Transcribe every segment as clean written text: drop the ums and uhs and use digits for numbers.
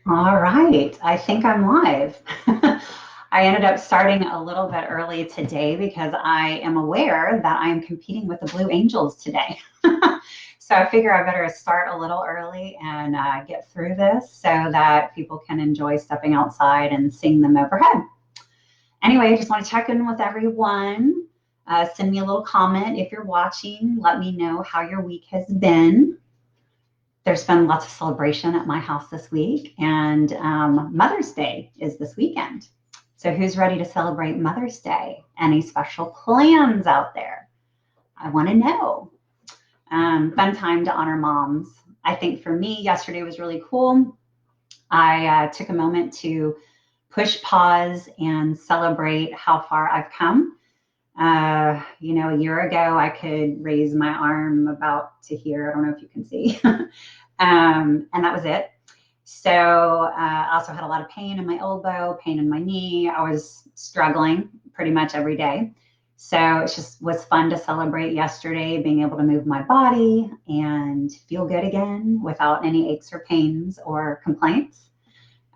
All right, I think I'm live. I ended up starting a little bit early today because I am aware that I am competing with the Blue Angels today. So I figure I better start a little early and get through this so that people can enjoy stepping outside and seeing them overhead. Anyway, I just want to check in with everyone. Send me a little comment if you're watching. Let me know how your week has been. There's been lots of celebration at my house this week, and Mother's Day is this weekend. So, who's ready to celebrate Mother's Day? Any special plans out there? I want to know. Fun time to honor moms. I think for me, yesterday was really cool. I took a moment to push pause and celebrate how far I've come. A year ago, I could raise my arm about to here. I don't know if you can see. And that was it. So I also had a lot of pain in my elbow, pain in my knee. I was struggling pretty much every day. So it just was fun to celebrate yesterday, being able to move my body and feel good again without any aches or pains or complaints.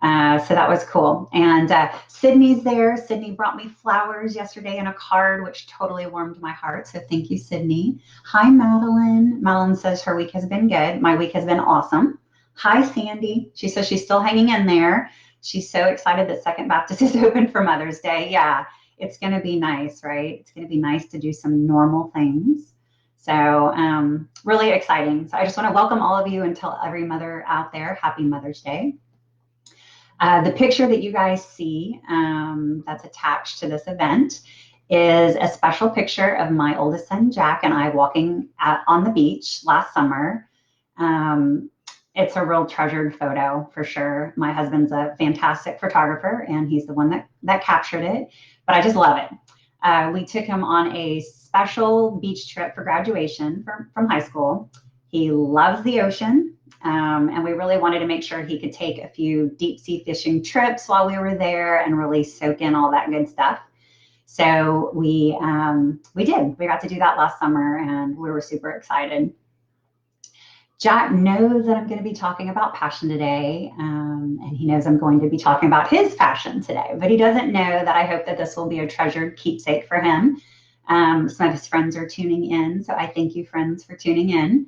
So that was cool. And Sydney's there. Sydney brought me flowers yesterday and a card, which totally warmed my heart. So thank you, Sydney. Hi, Madeline. Madeline says her week has been good. My week has been awesome. Hi, Sandy. She says she's still hanging in there. She's so excited that Second Baptist is open for Mother's Day. Yeah, it's going to be nice, right? It's going to be nice to do some normal things. So, really exciting. So, I just want to welcome all of you and tell every mother out there happy Mother's Day. The picture that you guys see that's attached to this event is a special picture of my oldest son, Jack, and I walking on the beach last summer. Um, it's a real treasured photo for sure. My husband's a fantastic photographer, and he's the one that captured it, but I just love it. We took him on a special beach trip for graduation from high school. He loves the ocean, and we really wanted to make sure he could take a few deep sea fishing trips while we were there and really soak in all that good stuff. So we did. We got to do that last summer, and we were super excited. Jack knows that I'm going to be talking about passion today, and he knows I'm going to be talking about his passion today. But he doesn't know that I hope that this will be a treasured keepsake for him. Some of his friends are tuning in, so I thank you, friends, for tuning in.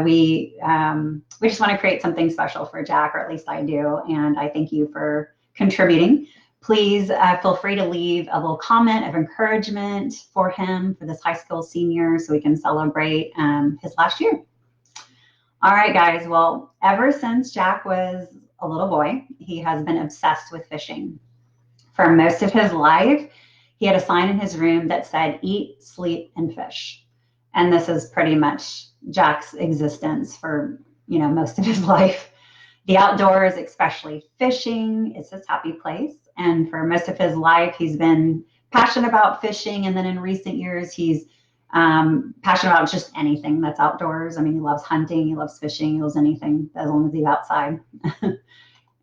We just want to create something special for Jack, or at least I do, and I thank you for contributing. Please feel free to leave a little comment of encouragement for him, for this high school senior, so we can celebrate his last year. All right, guys. Well, ever since Jack was a little boy, he has been obsessed with fishing. For most of his life, he had a sign in his room that said, eat, sleep, and fish. And this is pretty much Jack's existence for, most of his life. The outdoors, especially fishing, is his happy place. And for most of his life, he's been passionate about fishing. And then in recent years, he's passionate about just anything that's outdoors. I mean, he loves hunting, he loves fishing, he loves anything as long as he's outside.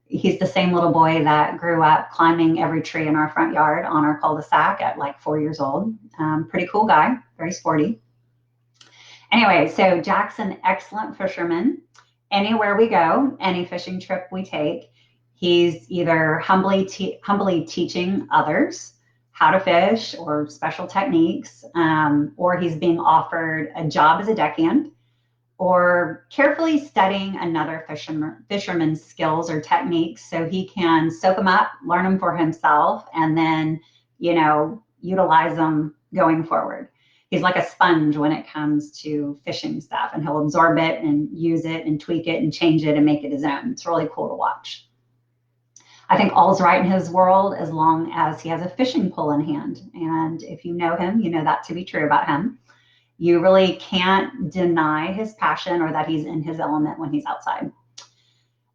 He's the same little boy that grew up climbing every tree in our front yard on our cul-de-sac at like 4 years old. Pretty cool guy, very sporty. Anyway, so Jack's an excellent fisherman. Anywhere we go, any fishing trip we take, he's either humbly teaching others how to fish or special techniques, or he's being offered a job as a deckhand, or carefully studying another fisherman's skills or techniques so he can soak them up, learn them for himself, and then, utilize them going forward. He's like a sponge when it comes to fishing stuff, and he'll absorb it and use it and tweak it and change it and make it his own. It's really cool to watch. I think all's right in his world as long as he has a fishing pole in hand. And if you know him, you know that to be true about him. You really can't deny his passion or that he's in his element when he's outside.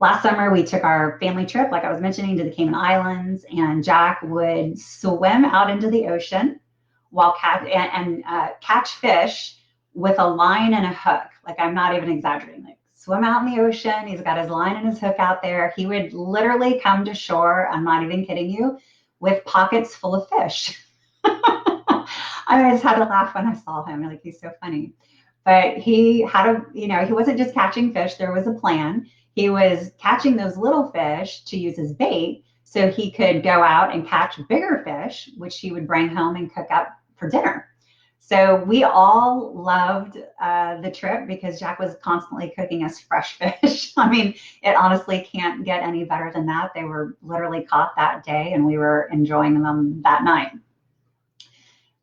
Last summer, we took our family trip, like I was mentioning, to the Cayman Islands, and Jack would swim out into the ocean while catch fish with a line and a hook. Like, I'm not even exaggerating. Like, swim out in the ocean. He's got his line and his hook out there. He would literally come to shore, I'm not even kidding you, with pockets full of fish. I always had to laugh when I saw him. Like, he's so funny. But he had he wasn't just catching fish. There was a plan. He was catching those little fish to use as bait so he could go out and catch bigger fish, which he would bring home and cook up for dinner. So we all loved the trip because Jack was constantly cooking us fresh fish. I mean, it honestly can't get any better than that. They were literally caught that day and we were enjoying them that night.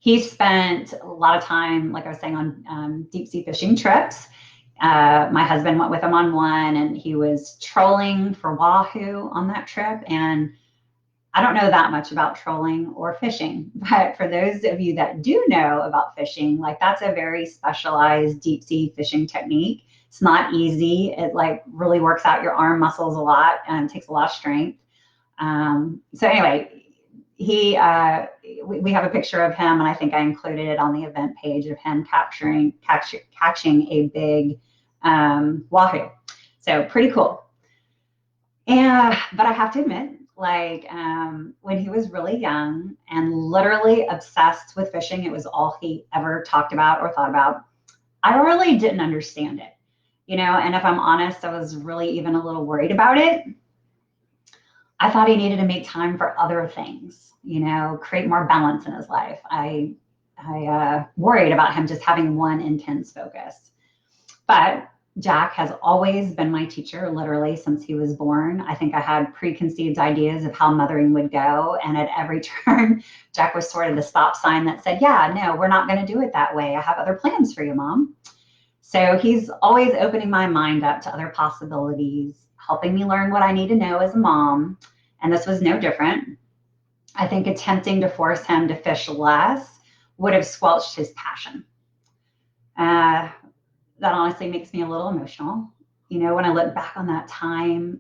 He spent a lot of time, like I was saying, on deep sea fishing trips. My husband went with him on one, and he was trolling for wahoo on that trip. And I don't know that much about trolling or fishing, but for those of you that do know about fishing, like that's a very specialized deep sea fishing technique. It's not easy. It like really works out your arm muscles a lot and takes a lot of strength. So anyway, we have a picture of him, and I think I included it on the event page of him catching a big wahoo. So pretty cool. But I have to admit, like when he was really young and literally obsessed with fishing, it was all he ever talked about or thought about. I really didn't understand it, and if I'm honest, I was really even a little worried about it. I thought he needed to make time for other things, create more balance in his life. I worried about him just having one intense focus. But Jack has always been my teacher, literally since he was born. I think I had preconceived ideas of how mothering would go. And at every turn, Jack was sort of the stop sign that said, yeah, no, we're not going to do it that way. I have other plans for you, Mom. So he's always opening my mind up to other possibilities, helping me learn what I need to know as a mom. And this was no different. I think attempting to force him to fish less would have squelched his passion. That honestly makes me a little emotional. When I look back on that time,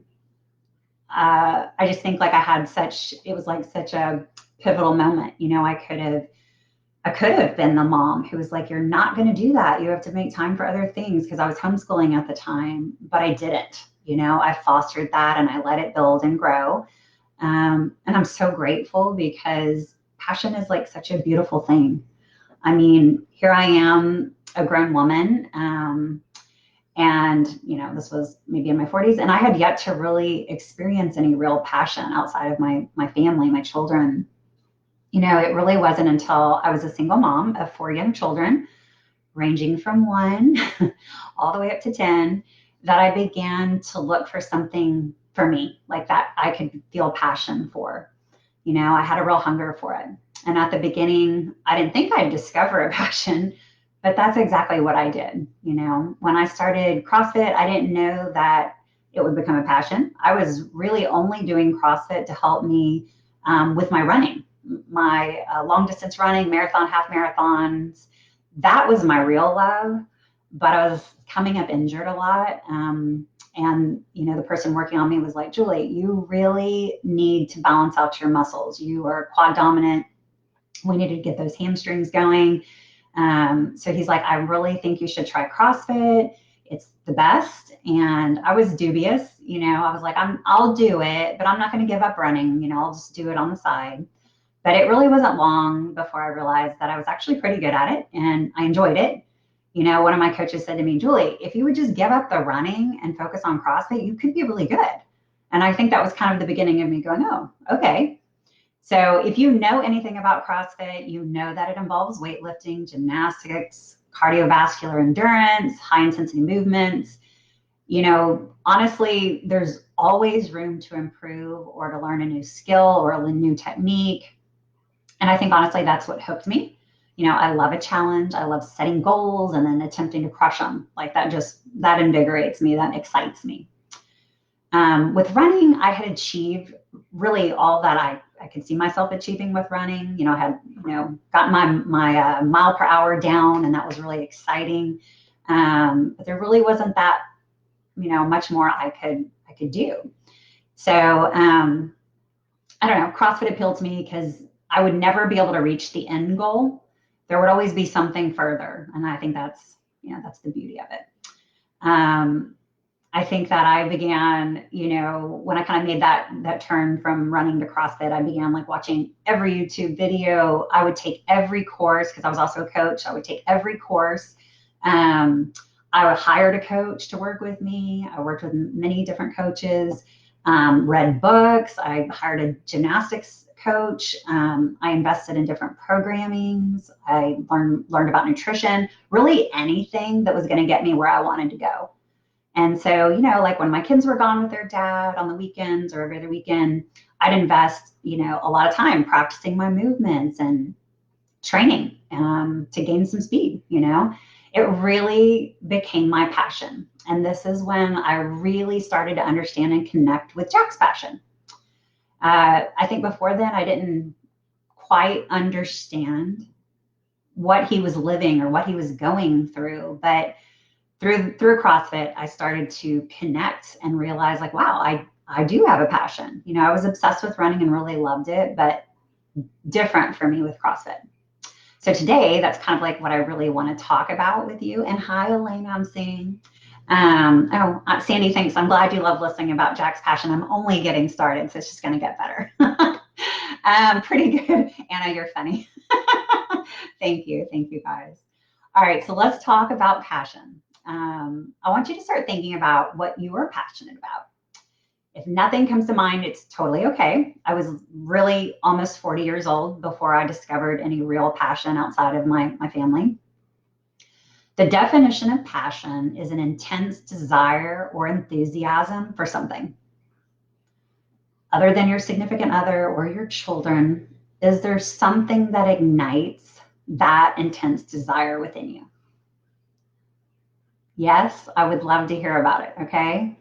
I just think like it was like such a pivotal moment. I could have been the mom who was like, you're not going to do that. You have to make time for other things, because I was homeschooling at the time, but I didn't. I fostered that and I let it build and grow. And I'm so grateful, because passion is like such a beautiful thing. I mean, here I am, a grown woman, and this was maybe in my 40s, and I had yet to really experience any real passion outside of my family, my children. It really wasn't until I was a single mom of 4 young children, ranging from 1 all the way up to 10, that I began to look for something for me, like that I could feel passion for. I had a real hunger for it. And at the beginning, I didn't think I'd discover a passion, but that's exactly what I did. When I started CrossFit, I didn't know that it would become a passion. I was really only doing CrossFit to help me with my running, my long distance running, marathon, half marathons. That was my real love, but I was coming up injured a lot. And the person working on me was like, Julie, you really need to balance out your muscles. You are quad dominant. We need to get those hamstrings going. So he's like, I really think you should try CrossFit. It's the best. And I was dubious. I was like, I'll do it, but I'm not going to give up running. I'll just do it on the side. But it really wasn't long before I realized that I was actually pretty good at it and I enjoyed it. One of my coaches said to me, Julie, if you would just give up the running and focus on CrossFit, you could be really good. And I think that was kind of the beginning of me going, oh, okay. So if you know anything about CrossFit, you know that it involves weightlifting, gymnastics, cardiovascular endurance, high intensity movements. Honestly, there's always room to improve or to learn a new skill or a new technique. And I think honestly, that's what hooked me. I love a challenge. I love setting goals and then attempting to crush them. Like that invigorates me. That excites me. With running, I had achieved really all that I could see myself achieving with running. I had, gotten my mile per hour down, and that was really exciting. But there really wasn't that, much more I could do. So, I don't know, CrossFit appealed to me because I would never be able to reach the end goal. There would always be something further. And I think that's the beauty of it. I think that I began, when I kind of made that turn from running to CrossFit, I began like watching every YouTube video. I would take every course because I was also a coach. I would take every course. I hired a coach to work with me. I worked with many different coaches, read books. I hired a gymnastics coach. I invested in different programmings. I learned about nutrition, really anything that was going to get me where I wanted to go. And so, like when my kids were gone with their dad on the weekends or every other weekend, I'd invest, a lot of time practicing my movements and training to gain some speed. It really became my passion. And this is when I really started to understand and connect with Jack's passion. I think before then, I didn't quite understand what he was living or what he was going through. But through CrossFit, I started to connect and realize, like, wow, I do have a passion. I was obsessed with running and really loved it, but different for me with CrossFit. So today, that's kind of like what I really want to talk about with you. And hi, Elena, I'm seeing. Sandy thinks, I'm glad you love listening about Jack's passion. I'm only getting started, so it's just going to get better. Pretty good. Anna, you're funny. Thank you. Thank you, guys. All right, so let's talk about passion. I want you to start thinking about what you are passionate about. If nothing comes to mind, it's totally okay. I was really almost 40 years old before I discovered any real passion outside of my family. The definition of passion is an intense desire or enthusiasm for something. Other than your significant other or your children, is there something that ignites that intense desire within you? Yes, I would love to hear about it, okay?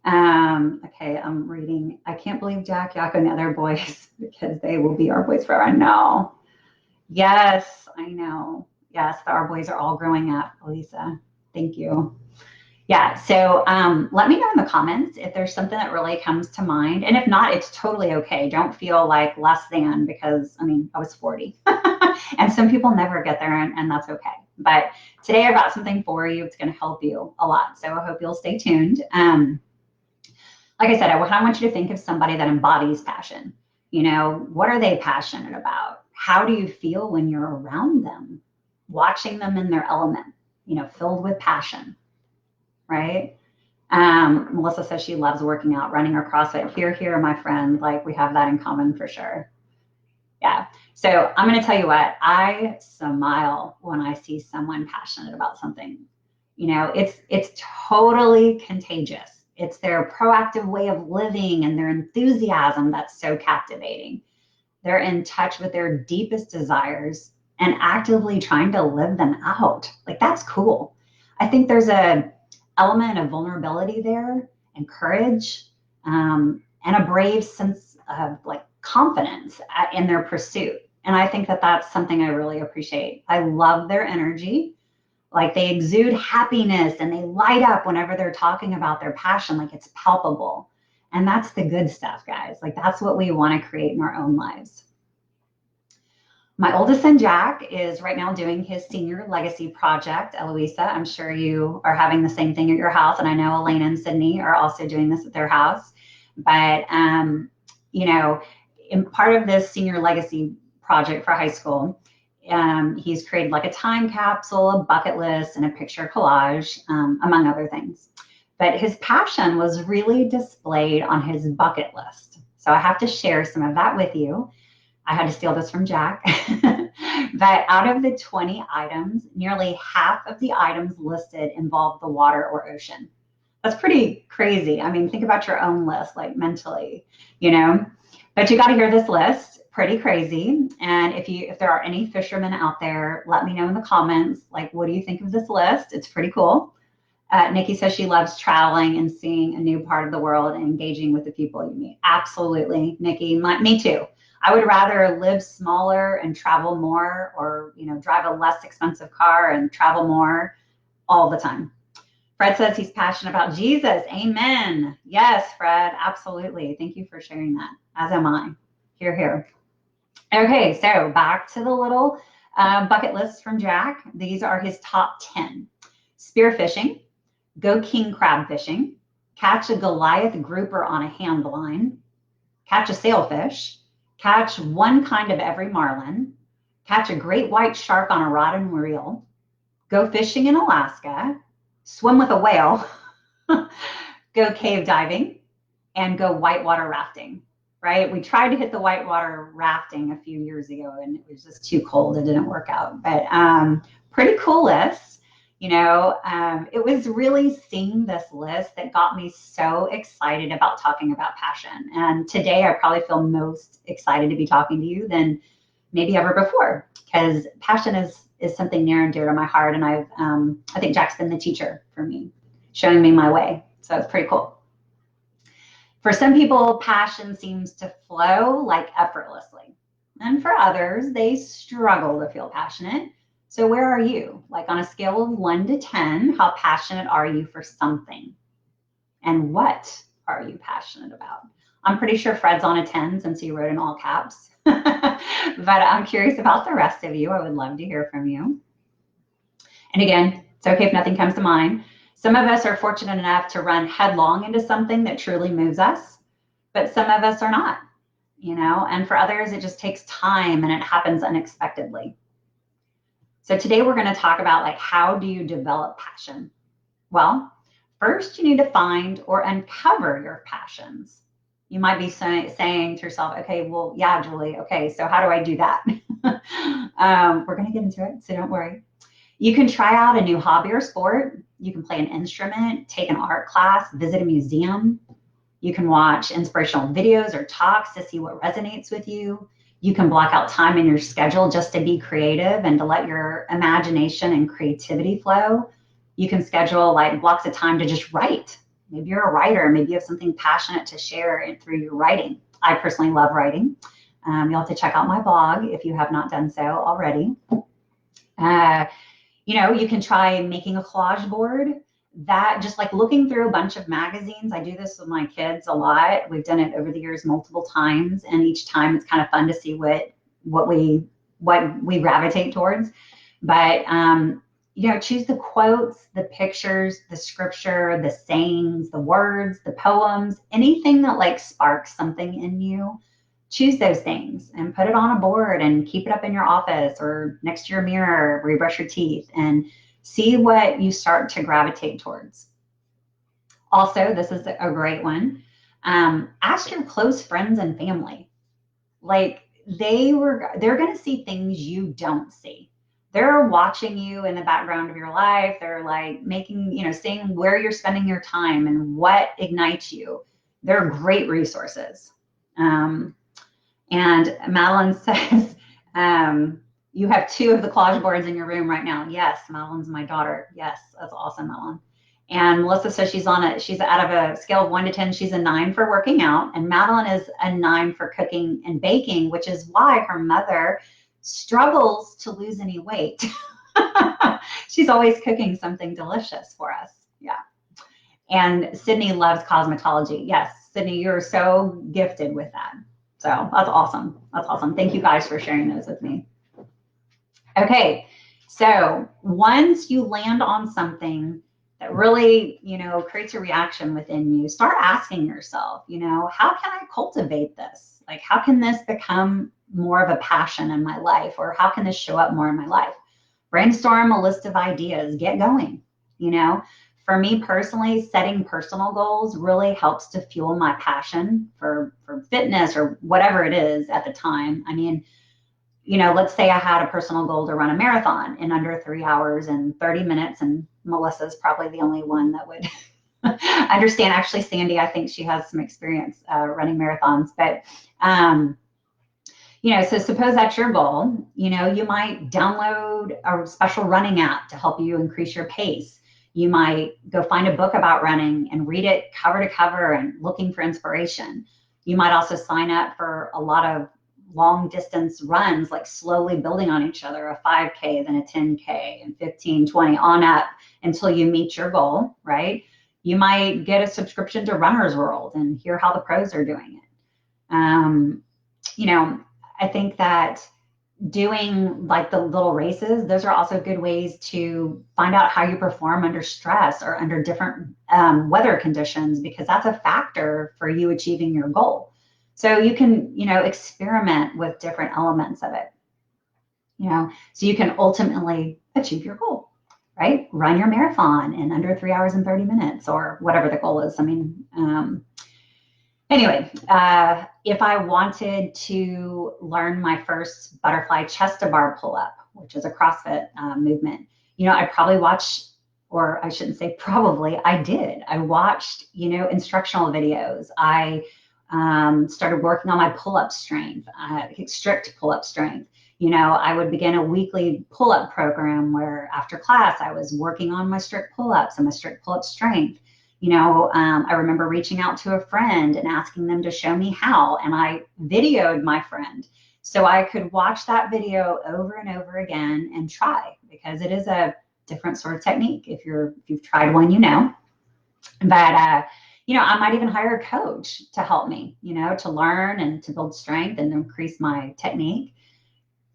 Okay, I'm reading. I can't believe Jack, Yak, and the other boys because they will be our boys forever. I know. Yes, I know. Yes, our boys are all growing up, Lisa. Thank you. Yeah, so let me know in the comments if there's something that really comes to mind. And if not, it's totally okay. Don't feel like less than because, I was 40. And some people never get there, and that's okay. But today I've got something for you. It's going to help you a lot. So I hope you'll stay tuned. Like I said, I want you to think of somebody that embodies passion. What are they passionate about? How do you feel when you're around them, watching them in their element, filled with passion, right? Melissa says she loves working out, running, or CrossFit. Here, my friend, like we have that in common for sure. Yeah. So I'm going to tell you what, I smile when I see someone passionate about something. It's totally contagious. It's their proactive way of living and their enthusiasm that's so captivating. They're in touch with their deepest desires and actively trying to live them out. Like, that's cool. I think there's a element of vulnerability there and courage, and a brave sense of like confidence in their pursuit. And I think that that's something I really appreciate. I love their energy. Like, they exude happiness and they light up whenever they're talking about their passion, like it's palpable. And that's the good stuff, guys. Like, that's what we want to create in our own lives. My oldest son, Jack, is right now doing his senior legacy project. Eloisa, I'm sure you are having the same thing at your house. And I know Elena and Sydney are also doing this at their house. But, in part of this senior legacy project for high school, he's created like a time capsule, a bucket list, and a picture collage, among other things. But his passion was really displayed on his bucket list. So I have to share some of that with you. I had to steal this from Jack. But out of the 20 items, nearly half of the items listed involve the water or ocean. That's pretty crazy. Think about your own list, like mentally, But you got to hear this list. Pretty crazy. And if there are any fishermen out there, let me know in the comments, like, what do you think of this list? It's pretty cool. Nikki says she loves traveling and seeing a new part of the world and engaging with the people you meet. Absolutely, Nikki. Me too. I would rather live smaller and travel more, or drive a less expensive car and travel more all the time. Fred says he's passionate about Jesus. Amen. Yes, Fred, absolutely. Thank you for sharing that, as am I. Here. Okay, so back to the little bucket list from Jack. These are his top 10. Spearfishing, go king crab fishing, catch a Goliath grouper on a hand line, catch a sailfish, catch one kind of every marlin, catch a great white shark on a rod and reel, go fishing in Alaska, swim with a whale, go cave diving, and go whitewater rafting, right? We tried to hit the whitewater rafting a few years ago and it was just too cold. It didn't work out, but pretty cool list. It was really seeing this list that got me so excited about talking about passion. And today I probably feel most excited to be talking to you than maybe ever before, because passion is something near and dear to my heart. And I think Jack's been the teacher for me, showing me my way. So it's pretty cool. For some people, passion seems to flow like effortlessly. And for others, they struggle to feel passionate. So where are you? Like on a scale of 1 to 10, how passionate are you for something? And what are you passionate about? I'm pretty sure Fred's on a 10 since he wrote in all caps. But I'm curious about the rest of you. I would love to hear from you. And again, it's okay if nothing comes to mind. Some of us are fortunate enough to run headlong into something that truly moves us, but some of us are not, and for others, it just takes time and it happens unexpectedly. So today we're going to talk about like, how do you develop passion? Well, first you need to find or uncover your passions. You might be saying to yourself, okay, well, yeah, Julie, okay, so how do I do that? We're going to get into it, so don't worry. You can try out a new hobby or sport. You can play an instrument, take an art class, visit a museum. You can watch inspirational videos or talks to see what resonates with you. You can block out time in your schedule just to be creative and to let your imagination and creativity flow. You can schedule like blocks of time to just write. Maybe you're a writer. Maybe you have something passionate to share through your writing. I personally love writing. You'll have to check out my blog if you have not done so already. You can try making a collage board. That just like looking through a bunch of magazines. I do this with my kids a lot. We've done it over the years multiple times, and each time it's kind of fun to see what we gravitate towards. But choose the quotes, the pictures, the scripture, the sayings, the words, the poems, anything that like sparks something in you. Choose those things and put it on a board and keep it up in your office or next to your mirror where you brush your teeth, and see what you start to gravitate towards. Also, this is a great one. Ask your close friends and family. Like they're going to see things you don't see. They're watching you in the background of your life. They're like seeing where you're spending your time and what ignites you. They're great resources. And Madeline says, you have 2 of the collage boards in your room right now. Yes, Madeline's my daughter. Yes, that's awesome, Madeline. And Melissa says she's out of a scale of 1 to 10, she's a 9 for working out. And Madeline is a 9 for cooking and baking, which is why her mother struggles to lose any weight. She's always cooking something delicious for us. Yeah. And Sydney loves cosmetology. Yes, Sydney, you're so gifted with that. So that's awesome. That's awesome. Thank you guys for sharing those with me. Okay, so once you land on something that really, creates a reaction within you, start asking yourself, how can I cultivate this? Like, how can this become more of a passion in my life? Or how can this show up more in my life? Brainstorm a list of ideas, get going. For me personally, setting personal goals really helps to fuel my passion for fitness or whatever it is at the time. I mean, let's say I had a personal goal to run a marathon in under 3 hours and 30 minutes, and Melissa's probably the only one that would understand. Actually, Sandy, I think she has some experience running marathons, but so suppose that's your goal. You might download a special running app to help you increase your pace. You might go find a book about running and read it cover to cover and looking for inspiration. You might also sign up for a lot of long distance runs, like slowly building on each other, a 5K, then a 10K, and 15, 20, on up until you meet your goal, right? You might get a subscription to Runner's World and hear how the pros are doing it. I think that doing like the little races, those are also good ways to find out how you perform under stress or under different weather conditions, because that's a factor for you achieving your goal. So you can, experiment with different elements of it, so you can ultimately achieve your goal. right? Run your marathon in under 3 hours and 30 minutes or whatever the goal is. I mean, anyway, if I wanted to learn my first butterfly chest to bar pull up, which is a CrossFit movement, I probably watched, or I shouldn't say probably, I did. I watched, instructional videos. I started working on my pull-up strength, strict pull-up strength. I would begin a weekly pull-up program where after class, I was working on my strict pull-ups and my strict pull-up strength. I remember reaching out to a friend and asking them to show me how, and I videoed my friend so I could watch that video over and over again and try, because it is a different sort of technique. If you've tried one, but I might even hire a coach to help me, to learn and to build strength and increase my technique.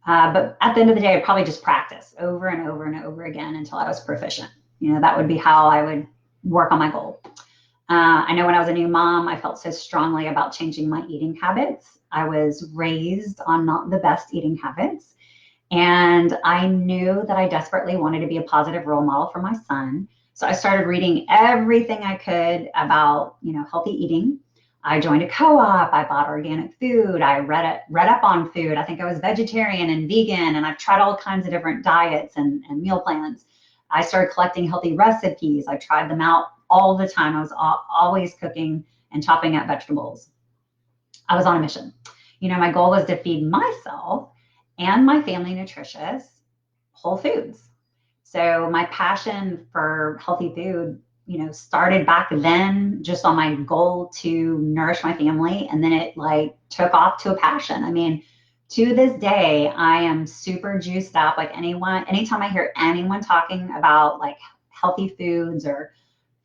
But at the end of the day, I'd probably just practice over and over and over again until I was proficient. That would be how I would work on my goal. I know when I was a new mom, I felt so strongly about changing my eating habits. I was raised on not the best eating habits. And I knew that I desperately wanted to be a positive role model for my son. So I started reading everything I could about, healthy eating. I joined a co-op. I bought organic food. I read up on food. I think I was vegetarian and vegan, and I've tried all kinds of different diets and meal plans. I started collecting healthy recipes. I tried them out all the time. I was always cooking and chopping up vegetables. I was on a mission. My goal was to feed myself and my family nutritious whole foods. So my passion for healthy food, started back then just on my goal to nourish my family. And then it took off to a passion. I mean, to this day, I am super juiced up. Anytime I hear anyone talking about healthy foods or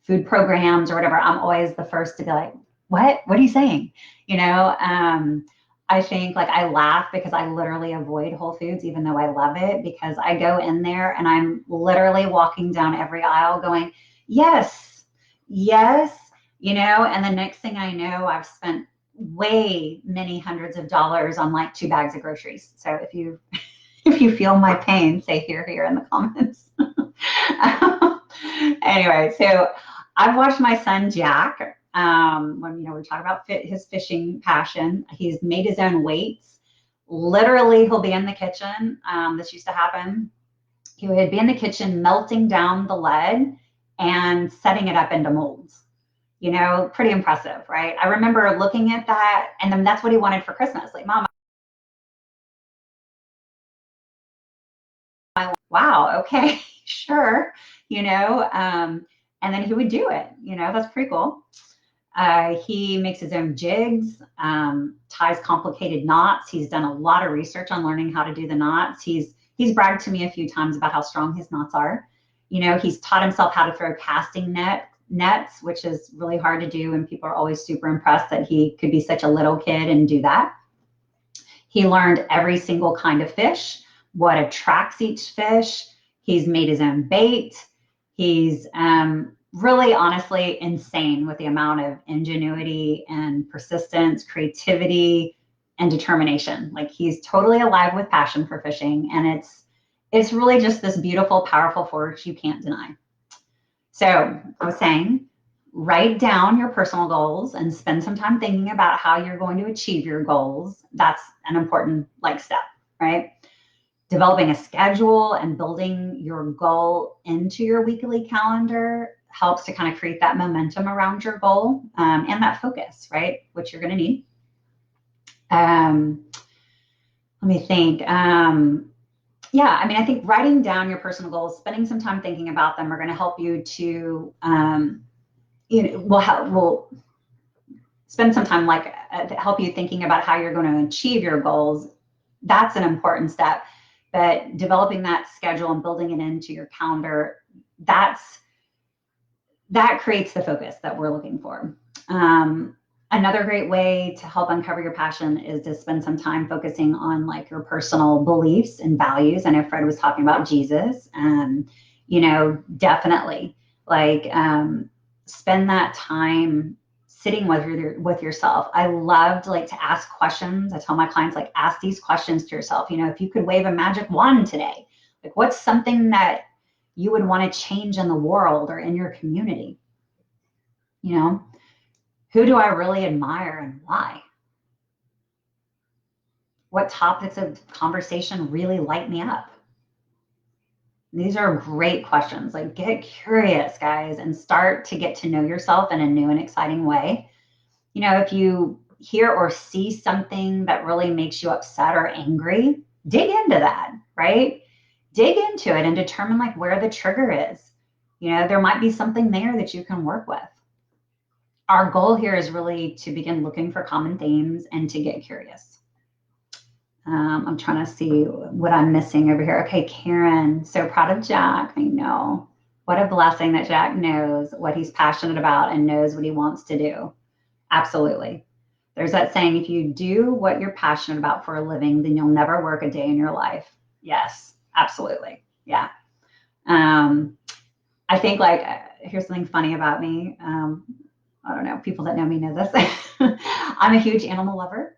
food programs or whatever, I'm always the first to be like, what are you saying? I think I laugh because I literally avoid Whole Foods, even though I love it, because I go in there and I'm literally walking down every aisle going, yes, and the next thing I know, I've spent way many hundreds of dollars on 2 bags of groceries. So if you feel my pain, say here in the comments. Anyway, so I've watched my son Jack. When we're talking about his fishing passion, he's made his own weights. Literally, he'll be in the kitchen. This used to happen. He would be in the kitchen melting down the lead and setting it up into molds. Pretty impressive, right? I remember looking at that, and then that's what he wanted for Christmas. Mom, wow, okay, sure, and then he would do it. That's pretty cool. He makes his own jigs, ties complicated knots. He's done a lot of research on learning how to do the knots. He's bragged to me a few times about how strong his knots are. He's taught himself how to throw casting nets, which is really hard to do, and people are always super impressed that he could be such a little kid and do that. He learned every single kind of fish, what attracts each fish. He's made his own bait. He's really honestly insane with the amount of ingenuity and persistence, creativity, and determination. He's totally alive with passion for fishing, and it's really just this beautiful, powerful force you can't deny. So I was saying, write down your personal goals and spend some time thinking about how you're going to achieve your goals. That's an important step, right? Developing a schedule and building your goal into your weekly calendar helps to kind of create that momentum around your goal, and that focus, right? Which you're going to need. Let me think. I think writing down your personal goals, spending some time thinking about them are going to help you to, will spend some time to help you thinking about how you're going to achieve your goals. That's an important step. But developing that schedule and building it into your calendar, that creates the focus that we're looking for. Another great way to help uncover your passion is to spend some time focusing on your personal beliefs and values. I know Fred was talking about Jesus, definitely spend that time sitting with yourself. I loved to ask questions. I tell my clients ask these questions to yourself. If you could wave a magic wand today, what's something that you would want to change in the world or in your community? You know, who do I really admire and why? What topics of conversation really light me up? These are great questions. Like, get curious, guys, and start to get to know yourself in a new and exciting way. You know, if you hear or see something that really makes you upset or angry, dig into that, right? Dig into it and determine like where the trigger is. You know, there might be something there that you can work with. Our goal here is really to begin looking for common themes and to get curious. I'm trying to see what I'm missing over here. Okay, Karen, so proud of Jack. I know. What a blessing that Jack knows what he's passionate about and knows what he wants to do. Absolutely. There's that saying, if you do what you're passionate about for a living, then you'll never work a day in your life. Yes, absolutely. Yeah. I think like, here's something funny about me. I don't know, people that know me know this. I'm a huge animal lover.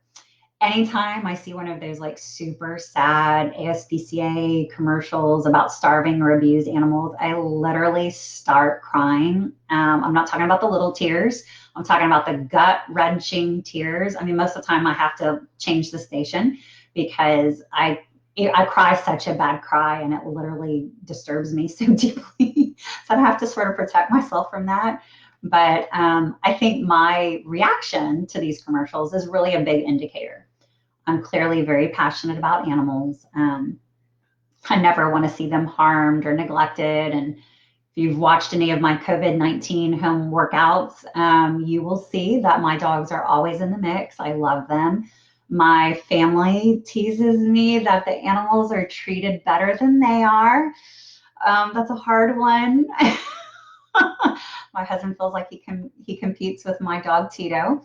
Anytime I see one of those like super sad ASPCA commercials about starving or abused animals, I literally start crying. I'm not talking about the little tears. I'm talking about the gut wrenching tears. I mean, most of the time I have to change the station because I cry such a bad cry and it literally disturbs me so deeply. So I have to sort of protect myself from that. But I think my reaction to these commercials is really a big indicator. I'm clearly very passionate about animals. I never want to see them harmed or neglected. And if you've watched any of my COVID-19 home workouts, you will see that my dogs are always in the mix. I love them. My family teases me that the animals are treated better than they are. That's a hard one. My husband feels like he competes with my dog Tito,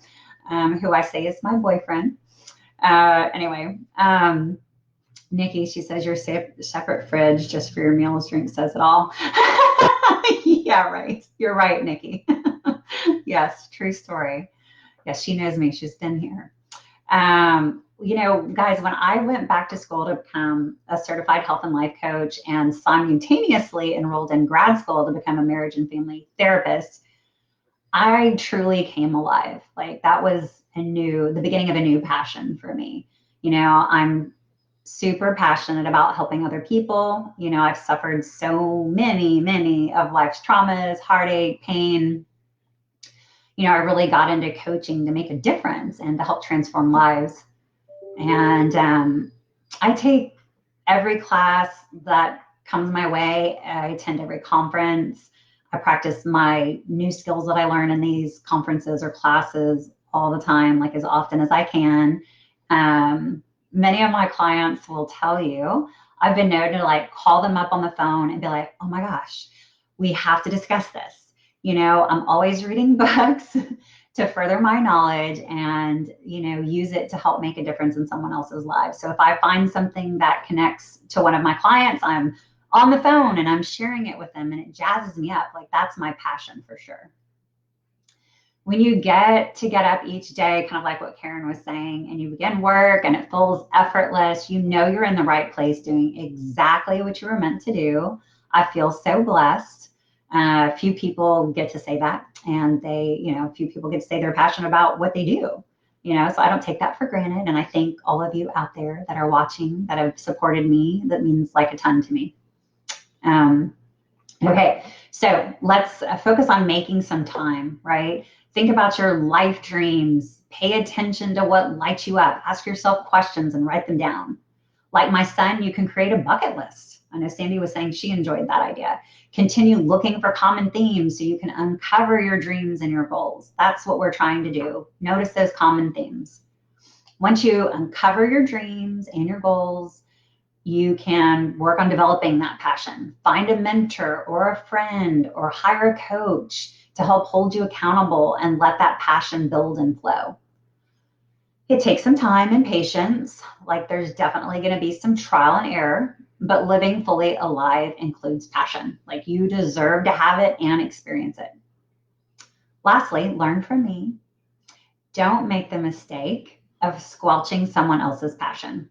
who I say is my boyfriend. Anyway, Nikki, she says your separate fridge just for your meals, drink says it all. Yeah, right. You're right, Nikki. Yes, true story. Yes, she knows me. She's been here. You know, guys, when I went back to school to become a certified health and life coach and simultaneously enrolled in grad school to become a marriage and family therapist, I truly came alive. Like that was the beginning of a new passion for me. You know, I'm super passionate about helping other people. You know, I've suffered so many of life's traumas, heartache, pain. You know, I really got into coaching to make a difference and to help transform lives. And I take every class that comes my way. I attend every conference. I practice my new skills that I learn in these conferences or classes all the time, like as often as I can. Many of my clients will tell you, I've been known to like call them up on the phone and be like, oh my gosh, we have to discuss this. You know, I'm always reading books to further my knowledge and, you know, use it to help make a difference in someone else's life. So if I find something that connects to one of my clients, I'm on the phone and I'm sharing it with them and it jazzes me up. Like that's my passion for sure. When you get up each day, kind of like what Karen was saying, and you begin work and it feels effortless, you know you're in the right place doing exactly what you were meant to do. I feel so blessed. Few people get to say that, and few people get to say they're passionate about what they do. You know, so I don't take that for granted. And I thank all of you out there that are watching, that have supported me. That means like a ton to me. Okay, so let's focus on making some time, right? Think about your life dreams. Pay attention to what lights you up. Ask yourself questions and write them down. Like my son, you can create a bucket list. I know Sandy was saying she enjoyed that idea. Continue looking for common themes so you can uncover your dreams and your goals. That's what we're trying to do. Notice those common themes. Once you uncover your dreams and your goals, you can work on developing that passion. Find a mentor or a friend or hire a coach to help hold you accountable and let that passion build and flow. It takes some time and patience. Like there's definitely going to be some trial and error, but living fully alive includes passion. Like you deserve to have it and experience it. Lastly, learn from me. Don't make the mistake of squelching someone else's passion.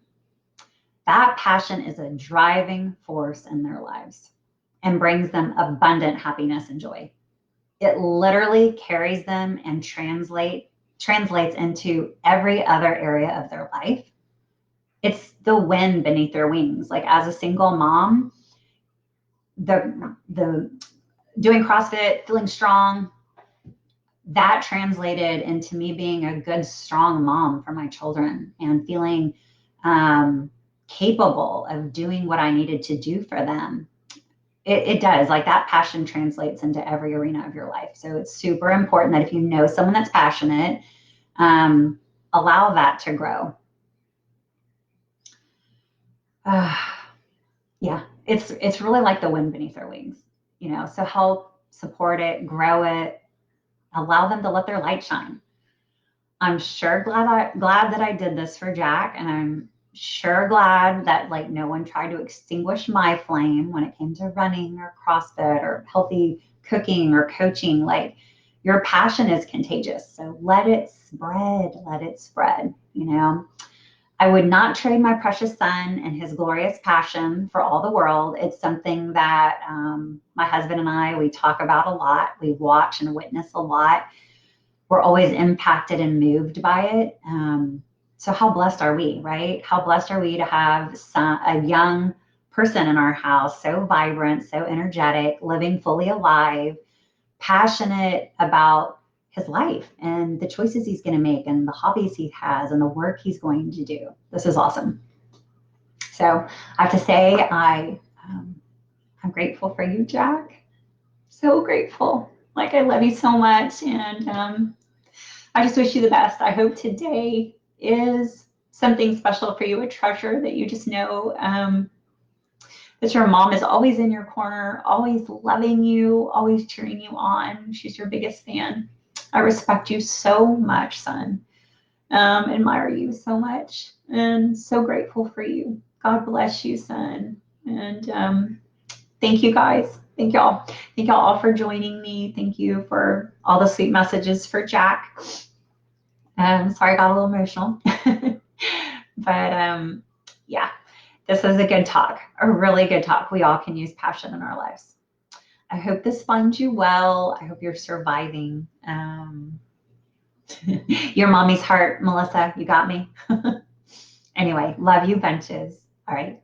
That passion is a driving force in their lives. and brings them abundant happiness and joy. It literally carries them and translates into every other area of their life. It's the wind beneath their wings. Like as a single mom, the doing CrossFit, feeling strong, that translated into me being a good, strong mom for my children and feeling capable of doing what I needed to do for them. It does. Like that passion translates into every arena of your life. So it's super important that if you know someone that's passionate, allow that to grow. Yeah, it's really like the wind beneath their wings, you know. So help support it, grow it, allow them to let their light shine. I'm sure glad that I did this for Jack, and I'm sure glad that like no one tried to extinguish my flame when it came to running or CrossFit or healthy cooking or coaching. Like your passion is contagious, so let it spread, you know. I would not trade my precious son and his glorious passion for all the world. It's something that my husband and I, we talk about a lot. We watch and witness a lot. We're always impacted and moved by it. So how blessed are we, right? How blessed are we to have a young person in our house, so vibrant, so energetic, living fully alive, passionate about his life and the choices he's going to make and the hobbies he has and the work he's going to do. This is awesome. So I have to say, I'm grateful for you, Jack. So grateful. Like I love you so much, and I just wish you the best. I hope today is something special for you, a treasure that you just know that your mom is always in your corner, always loving you, always cheering you on. She's your biggest fan. I respect you so much, son. Admire you so much, and so grateful for you. God bless you, son. And thank you, guys. Thank y'all. Thank y'all all for joining me. Thank you for all the sweet messages for Jack. Sorry, I got a little emotional. But yeah, this is a good talk, a really good talk. We all can use passion in our lives. I hope this finds you well. I hope you're surviving. Your mommy's heart, Melissa, you got me. Anyway, love you bunches. All right.